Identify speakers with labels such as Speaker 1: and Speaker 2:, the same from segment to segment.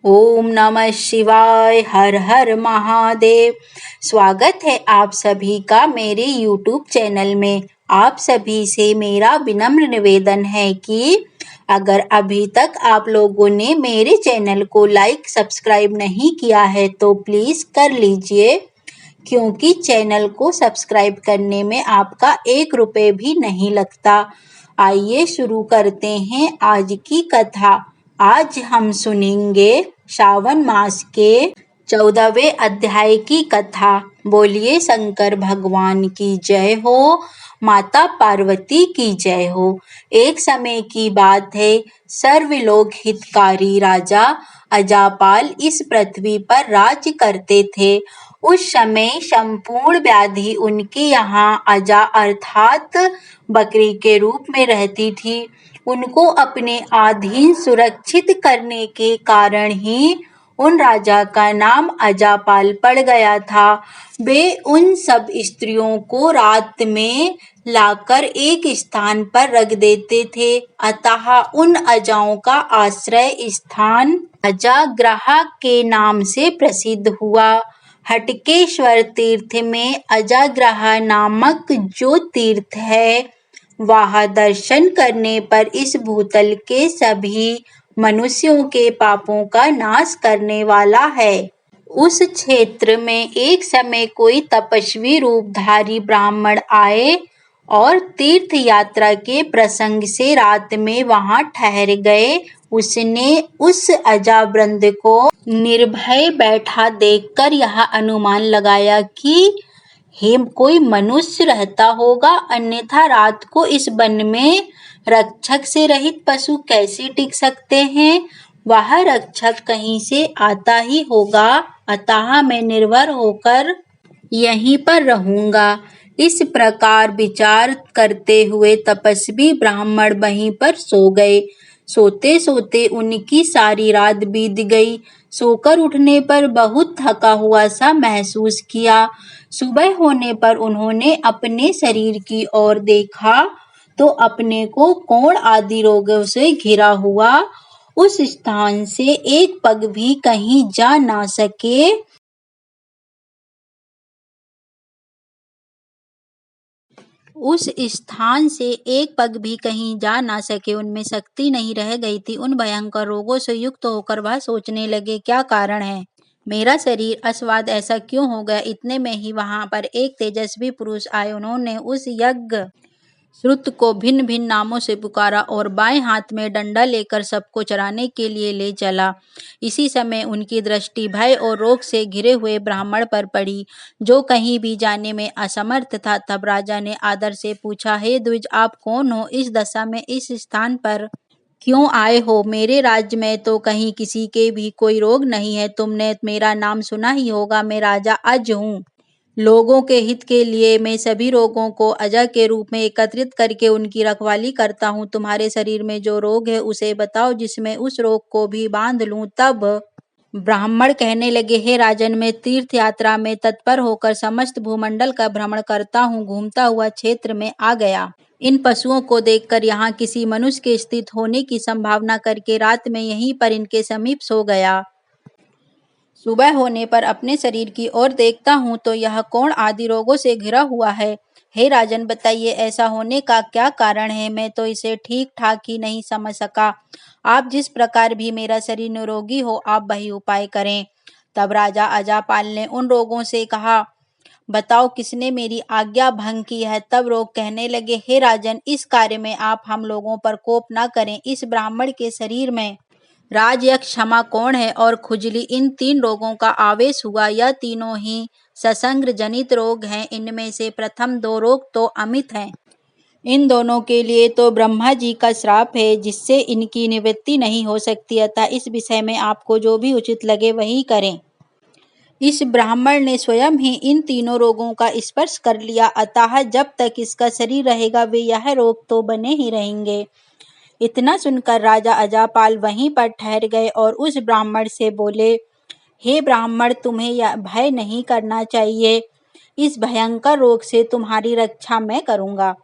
Speaker 1: ओम नमः शिवाय। हर हर महादेव। स्वागत है आप सभी का मेरे YouTube चैनल में। आप सभी से मेरा विनम्र निवेदन है कि अगर अभी तक आप लोगों ने मेरे चैनल को लाइक सब्सक्राइब नहीं किया है तो प्लीज़ कर लीजिए, क्योंकि चैनल को सब्सक्राइब करने में आपका 1 रुपये भी नहीं लगता। आइए शुरू करते हैं आज की कथा। आज हम सुनेंगे श्रावण मास के 14वें अध्याय की कथा। बोलिए शंकर भगवान की जय हो, माता पार्वती की जय हो। एक समय की बात है, सर्वलोक हितकारी राजा अजापाल इस पृथ्वी पर राज्य करते थे। उस समय संपूर्ण व्याधि उनके यहाँ अजा अर्थात बकरी के रूप में रहती थी। उनको अपने अधीन सुरक्षित करने के कारण ही उन राजा का नाम अजापाल पड़ गया था। वे उन सब स्त्रियों को रात में लाकर एक स्थान पर रख देते थे, अतः उन अजाओं का आश्रय स्थान अजागृहा के नाम से प्रसिद्ध हुआ। हटकेश्वर तीर्थ में अजागृहा नामक जो तीर्थ है, वहाँ दर्शन करने पर इस भूतल के सभी मनुष्यों के पापों का नाश करने वाला है। उस क्षेत्र में एक समय कोई तपस्वी रूपधारी ब्राह्मण आए और तीर्थ यात्रा के प्रसंग से रात में वहां ठहर गए। उसने उस अजावृंद को निर्भय बैठा देखकर यह अनुमान लगाया कि कोई मनुष्य रहता होगा, अन्यथा रात को इस वन में रक्षक से रहित पशु कैसे टिक सकते हैं। वह रक्षक कहीं से आता ही होगा, अतः मैं निर्भर होकर यहीं पर रहूंगा। इस प्रकार विचार करते हुए तपस्वी ब्राह्मण वहीं पर सो गए। सोते सोते उनकी सारी रात बीत गई। सोकर उठने पर बहुत थका हुआ सा महसूस किया। सुबह होने पर उन्होंने अपने शरीर की ओर देखा तो अपने को कोढ़ आदि रोगों से घिरा हुआ उस स्थान से एक पग भी कहीं जा ना सके। उनमें शक्ति नहीं रह गई थी। उन भयंकर रोगों से युक्त होकर वह सोचने लगे, क्या कारण है, मेरा शरीर अस्वाद ऐसा क्यों हो गया। इतने में ही वहां पर एक तेजस्वी पुरुष आए। उन्होंने उस यज्ञ श्रुत को भिन्न भिन्न नामों से पुकारा और बाएं हाथ में डंडा लेकर सबको चराने के लिए ले चला। इसी समय उनकी दृष्टि भय और रोग से घिरे हुए ब्राह्मण पर पड़ी, जो कहीं भी जाने में असमर्थ था। तब राजा ने आदर से पूछा, हे द्विज, आप कौन हो, इस दशा में इस स्थान पर क्यों आए हो। मेरे राज्य में तो कहीं किसी के भी कोई रोग नहीं है। तुमने मेरा नाम सुना ही होगा, मैं राजा अज हूँ। लोगों के हित के लिए मैं सभी रोगों को अजा के रूप में एकत्रित करके उनकी रखवाली करता हूँ। तुम्हारे शरीर में जो रोग है उसे बताओ, जिसमें उस रोग को भी बांध लूं। तब ब्राह्मण कहने लगे, हे राजन, मैं तीर्थ यात्रा में तत्पर होकर समस्त भूमंडल का भ्रमण करता हूँ। घूमता हुआ क्षेत्र में आ गया। इन पशुओं को देखकर यहाँ किसी मनुष्य के स्थित होने की संभावना करके रात में यहीं पर इनके समीप सो गया। सुबह होने पर अपने शरीर की ओर देखता हूँ तो यह कोढ़ आदि रोगों से घिरा हुआ है। हे राजन, बताइए ऐसा होने का क्या कारण है। मैं तो इसे ठीक ठाक ही नहीं समझ सका। आप जिस प्रकार भी मेरा शरीर निरोगी हो, आप वही उपाय करें। तब राजा अजापाल ने उन रोगों से कहा, बताओ किसने मेरी आज्ञा भंग की है। तब रोग कहने लगे, हे राजन, इस कार्य में आप हम लोगों पर कोप न करें। इस ब्राह्मण के शरीर में राजयक्ष, क्षमा कोढ़ है और खुजली, इन 3 रोगों का आवेश हुआ। यह तीनों ही ससंग जनित रोग हैं। इनमें से प्रथम 2 रोग तो अमित हैं। इन दोनों के लिए तो ब्रह्मा जी का श्राप है, जिससे इनकी निवृत्ति नहीं हो सकती। अतः इस विषय में आपको जो भी उचित लगे वही करें। इस ब्राह्मण ने स्वयं ही इन तीनों रोगों का स्पर्श कर लिया, अतः जब तक इसका शरीर रहेगा वे यह रोग तो बने ही रहेंगे। इतना सुनकर राजा अजापाल वहीं पर ठहर गए और उस ब्राह्मण से बोले, हे ब्राह्मण, तुम्हें यह भय नहीं करना चाहिए। इस भयंकर रोग से तुम्हारी रक्षा मैं करूंगा।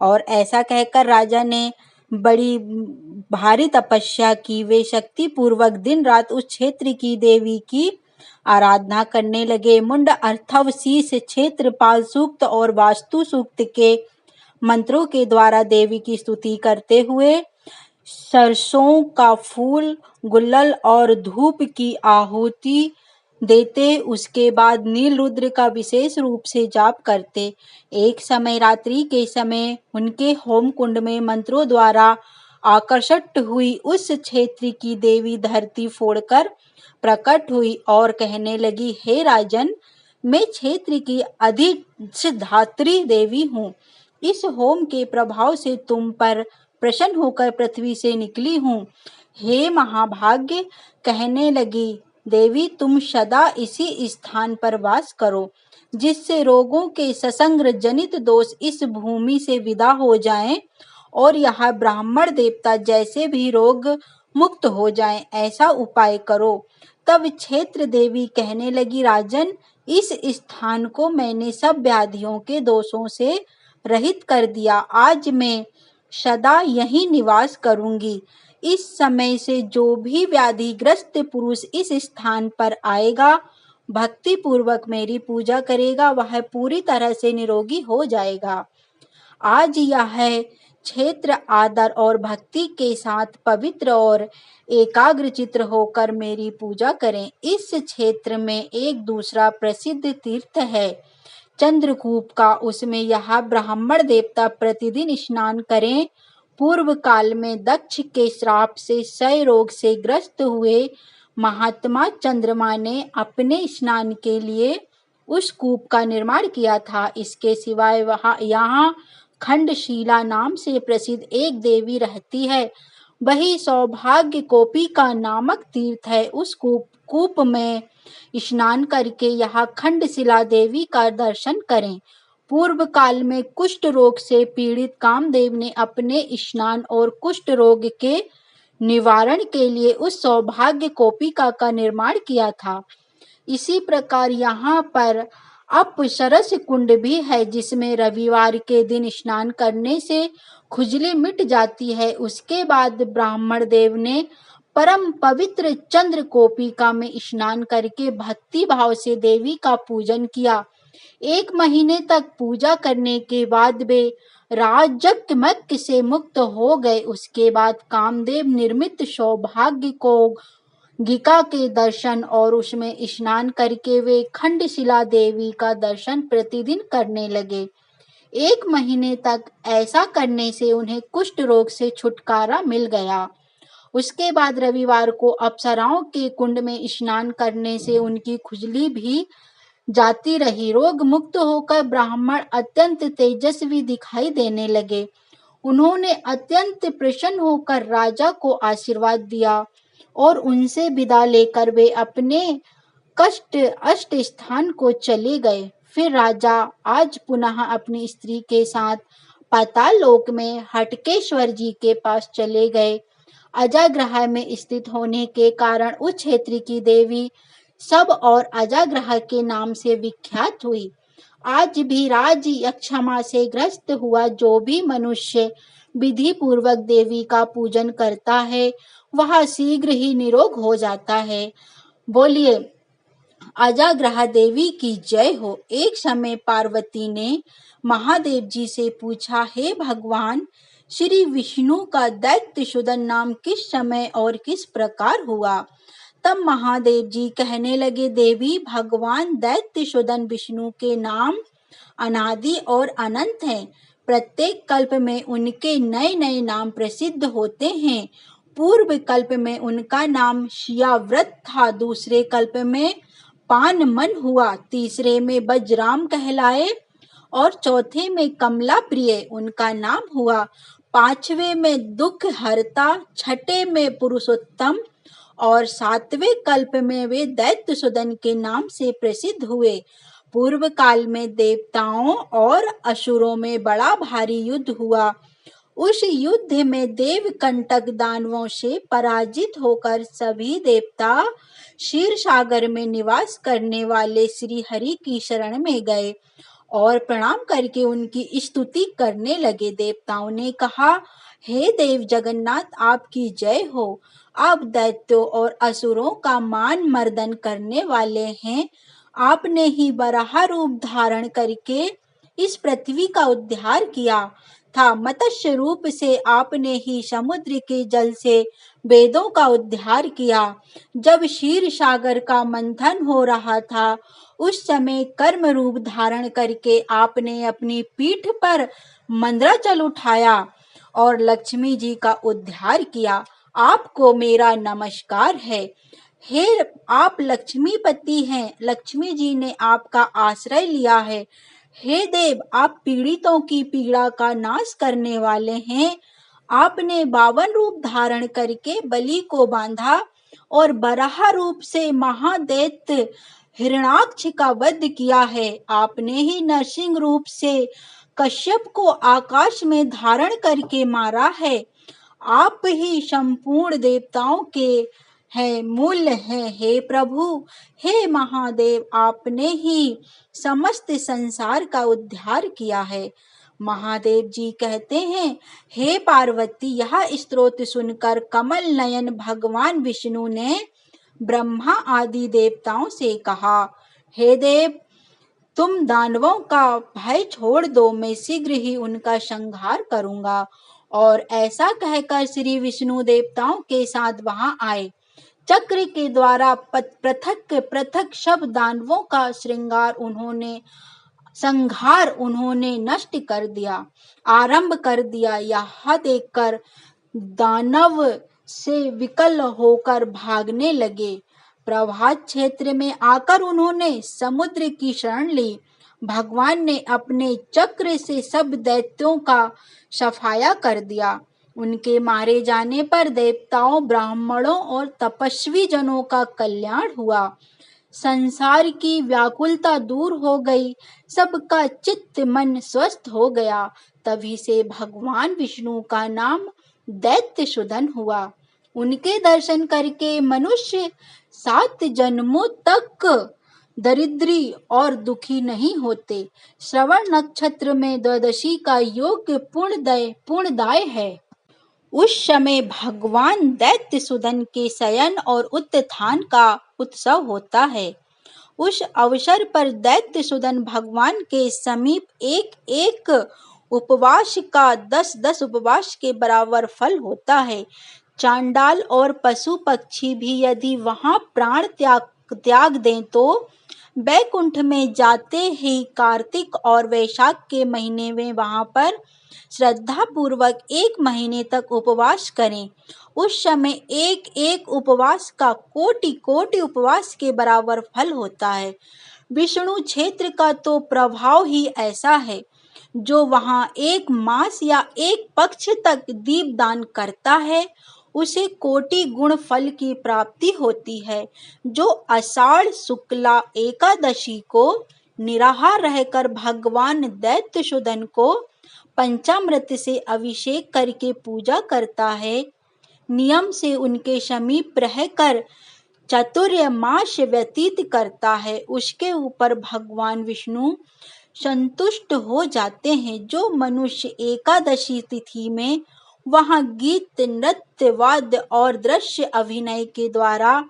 Speaker 1: और ऐसा कहकर राजा ने बड़ी भारी तपस्या की। वे शक्ति पूर्वक दिन रात उस क्षेत्र की देवी की आराधना करने लगे। मुंड अर्थव शीश क्षेत्रपाल सूक्त और वास्तु सूक्त के मंत्रों के द्वारा देवी की स्तुति करते हुए सरसों का फूल, गुल्लल और धूप की आहुति देते। उसके बाद नील रुद्र का विशेष रूप से जाप करते। एक समय रात्रि के समय उनके होम कुंड में मंत्रों द्वारा आकर्षित हुई उस क्षेत्र की देवी धरती फोड़कर प्रकट हुई और कहने लगी, हे राजन, मैं क्षेत्र की अधिष्ठात्री देवी हूँ। इस होम के प्रभाव से तुम पर प्रसन्न होकर पृथ्वी से निकली हूँ। हे महाभाग्य, कहने लगी देवी, तुम सदा इसी स्थान पर वास करो, जिससे रोगों के ससंग जनित दोष इस भूमि से विदा हो जाएं और यहाँ ब्राह्मण देवता जैसे भी रोग मुक्त हो जाएं, ऐसा उपाय करो। तब क्षेत्र देवी कहने लगी, राजन, इस स्थान को मैंने सब व्याधियों के दोषों से रहित कर दिया। आज मैं सदा यहीं निवास करूंगी। इस समय से जो भी व्याधिग्रस्त पुरुष इस स्थान पर आएगा, भक्ति पूर्वक मेरी पूजा करेगा, वह पूरी तरह से निरोगी हो जाएगा। आज यह क्षेत्र आदर और भक्ति के साथ पवित्र और एकाग्रचित्त होकर मेरी पूजा करें। इस क्षेत्र में एक दूसरा प्रसिद्ध तीर्थ है, चंद्रकूप का। उसमें यह ब्राह्मण देवता प्रतिदिन स्नान करें। पूर्व काल में दक्ष के श्राप से क्षय रोग से ग्रस्त हुए महात्मा चंद्रमा ने अपने स्नान के लिए उस कूप का निर्माण किया था। इसके सिवाय यहाँ खंडशिला नाम से प्रसिद्ध एक देवी रहती है। वही सौभाग्य कोपी का नामक तीर्थ है। उस कूप में स्नान करके यहाँ खंडशिला देवी का दर्शन करें। पूर्व काल में कुष्ठ रोग से पीड़ित कामदेव ने अपने स्नान और कुष्ठ रोग के निवारण के लिए उस सौभाग्य कोपिका का निर्माण किया था। इसी प्रकार यहाँ पर अपसरस कुंड भी है, जिसमें रविवार के दिन स्नान करने से खुजली मिट जाती है। उसके बाद ब्राह्मण देव ने परम पवित्र चंद्र कोपिका में स्नान करके भक्ति भाव से देवी का पूजन किया। 1 महीने तक पूजा करने के बाद वे राजकमक से मुक्त हो गए। उसके बाद कामदेव निर्मित सौभाग्य को गिका के दर्शन और उसमें स्नान करके वे खंडशिला देवी का दर्शन प्रतिदिन करने लगे। 1 महीने तक ऐसा करने से उन्हें कुष्ठ रोग से छुटकारा मिल गया। उसके बाद रविवार को अप्सराओं के कुंड में स्नान करने से उनकी खुजली भी जाती रही। रोग मुक्त होकर ब्राह्मण अत्यंत तेजस्वी दिखाई देने लगे। उन्होंने अत्यंत प्रसन्न होकर राजा को आशीर्वाद दिया और उनसे विदा लेकर वे अपने अष्ट स्थान को चले गए। फिर राजा आज पुनः अपनी स्त्री के साथ पाताल लोक में हटकेश्वर जी के पास चले गए। अजाग्रह में स्थित होने के कारण उस क्षेत्र की देवी सब और अजाग्रह के नाम से विख्यात हुई। आज भी राज यक्षमा से ग्रस्त हुआ जो भी मनुष्य विधि पूर्वक देवी का पूजन करता है, वह शीघ्र ही निरोग हो जाता है। बोलिए अजाग्रह देवी की जय हो। एक समय पार्वती ने महादेव जी से पूछा, हे भगवान, श्री विष्णु का दैत्यशूदन नाम किस समय और किस प्रकार हुआ? तब महादेव जी कहने लगे, देवी, भगवान दैत्यशूदन विष्णु के नाम अनादि और अनंत हैं। प्रत्येक कल्प में उनके नए नए नाम प्रसिद्ध होते हैं। पूर्व कल्प में उनका नाम शियाव्रत था, दूसरे कल्प में पानमन हुआ, तीसरे में बजराम कहलाए और चौथे में कमला प्रिय उनका नाम हुआ, पांचवे में दुख हरता, छठे में पुरुषोत्तम और सातवें कल्प में वे दैत्यशूदन के नाम से प्रसिद्ध हुए। पूर्व काल में देवताओं और असुरों में बड़ा भारी युद्ध हुआ। उस युद्ध में देवकंटक दानवों से पराजित होकर सभी देवता क्षीर सागर में निवास करने वाले श्री हरि की शरण में गए और प्रणाम करके उनकी स्तुति करने लगे। देवताओं ने कहा, हे देव जगन्नाथ, आपकी जय हो। आप दैत्यों और असुरों का मान मर्दन करने वाले हैं। आपने ही वराह रूप धारण करके इस पृथ्वी का उद्धार किया था। मत्स्य रूप से आपने ही समुद्र के जल से वेदों का उद्धार किया। जब क्षीर सागर का मंथन हो रहा था, उस समय कर्म रूप धारण करके आपने अपनी पीठ पर मंदराचल उठाया और लक्ष्मी जी का उद्धार किया। आपको मेरा नमस्कार है। हे, आप लक्ष्मीपति हैं। लक्ष्मी जी ने आपका आश्रय लिया है। हे देव, आप पीड़ितों की पीड़ा का नाश करने वाले हैं। आपने 52 रूप धारण करके बलि को बांधा और बराह रूप से महादैत्य हिरण्याक्ष का वध किया है। आपने ही नरसिंह रूप से कश्यप को आकाश में धारण करके मारा है। आप ही संपूर्ण देवताओं के है मूल है। हे प्रभु, हे महादेव, आपने ही समस्त संसार का उद्धार किया है। महादेव जी कहते हैं, हे पार्वती, यह स्तोत्र सुनकर कमल नयन भगवान विष्णु ने ब्रह्मा आदि देवताओं से कहा, हे देव, तुम दानवों का भय छोड़ दो, मैं शीघ्र ही उनका संहार करूंगा। और ऐसा कहकर श्री विष्णु देवताओं के साथ वहां आए। चक्र के द्वारा पृथक पृथक सब दानवों का संहार उन्होंने नष्ट कर दिया, आरंभ कर दिया। यह देखकर दानव से विकल होकर भागने लगे। प्रभात क्षेत्र में आकर उन्होंने समुद्र की शरण ली। भगवान ने अपने चक्र से सब दैत्यों का सफाया कर दिया। उनके मारे जाने पर देवताओं, ब्राह्मणों और तपस्वी जनों का कल्याण हुआ। संसार की व्याकुलता दूर हो गई, सबका चित्त मन स्वस्थ हो गया। तभी से भगवान विष्णु का नाम दैत्य सूदन हुआ। उनके दर्शन करके मनुष्य 7 जन्मों तक दरिद्री और दुखी नहीं होते। श्रवण नक्षत्र में द्वादशी का योग पूर्णदाय है। उस समय भगवान दैत्य सूदन के शयन और उत्थान का उत्सव होता है। उस अवसर पर दैत्य सूदन भगवान के समीप एक एक उपवास का 10-10 उपवास के बराबर फल होता है। चांडाल और पशु पक्षी भी यदि वहां प्राण त्याग दें तो बैकुंठ में जाते ही कार्तिक और वैशाख के महीने में वहां पर श्रद्धा पूर्वक 1 महीने तक उपवास करें। उस समय एक एक उपवास का कोटि उपवास के बराबर फल होता है। विष्णु क्षेत्र का तो प्रभाव ही ऐसा है, जो वहां 1 मास या 1 पक्ष तक दीपदान करता है, उसे कोटि गुण फल की प्राप्ति होती है। जो आषाढ़ शुक्ला एकादशी को निराहार रहकर भगवान दैत्य सूदन को पंचामृत से अभिषेक करके पूजा करता है, नियम से उनके समीप रहकर चातुर्मास व्यतीत करता है, उसके ऊपर भगवान विष्णु संतुष्ट हो जाते हैं। जो मनुष्य एकादशी तिथि में वहां गीत, नृत्य, वाद्य और दृश्य अभिनय के द्वारा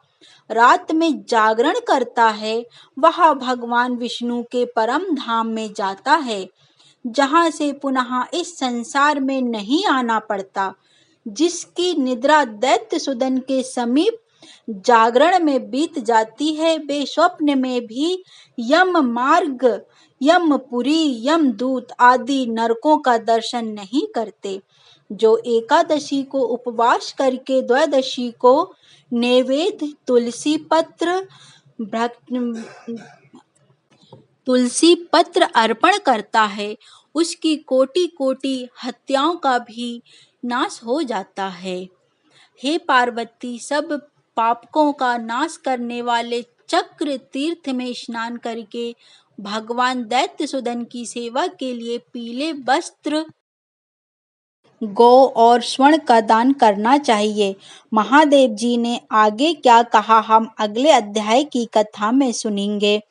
Speaker 1: रात में जागरण करता है, वह भगवान विष्णु के परम धाम में जाता है, जहां से पुनः इस संसार में नहीं आना पड़ता। जिसकी निद्रा दैत्य सूदन के समीप जागरण में बीत जाती है, वे स्वप्न में भी यम मार्ग, यमपुरी, यमदूत आदि नरकों का दर्शन नहीं करते। जो एकादशी को उपवास करके द्वादशी को नैवेद्य तुलसी पत्र अर्पण करता है, उसकी कोटि हत्याओं का भी नाश हो जाता है। हे पार्वती, सब पापकों का नाश करने वाले चक्र तीर्थ में स्नान करके भगवान दैत्य सूदन की सेवा के लिए पीले वस्त्र, गौ और स्वर्ण का दान करना चाहिए। महादेव जी ने आगे क्या कहा, हम अगले अध्याय की कथा में सुनेंगे।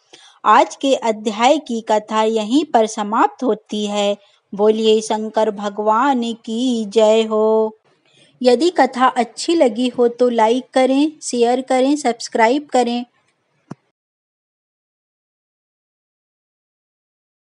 Speaker 1: आज के अध्याय की कथा यहीं पर समाप्त होती है। बोलिए शंकर भगवान की जय हो। यदि कथा अच्छी लगी हो तो लाइक करें, शेयर करें, सब्सक्राइब करें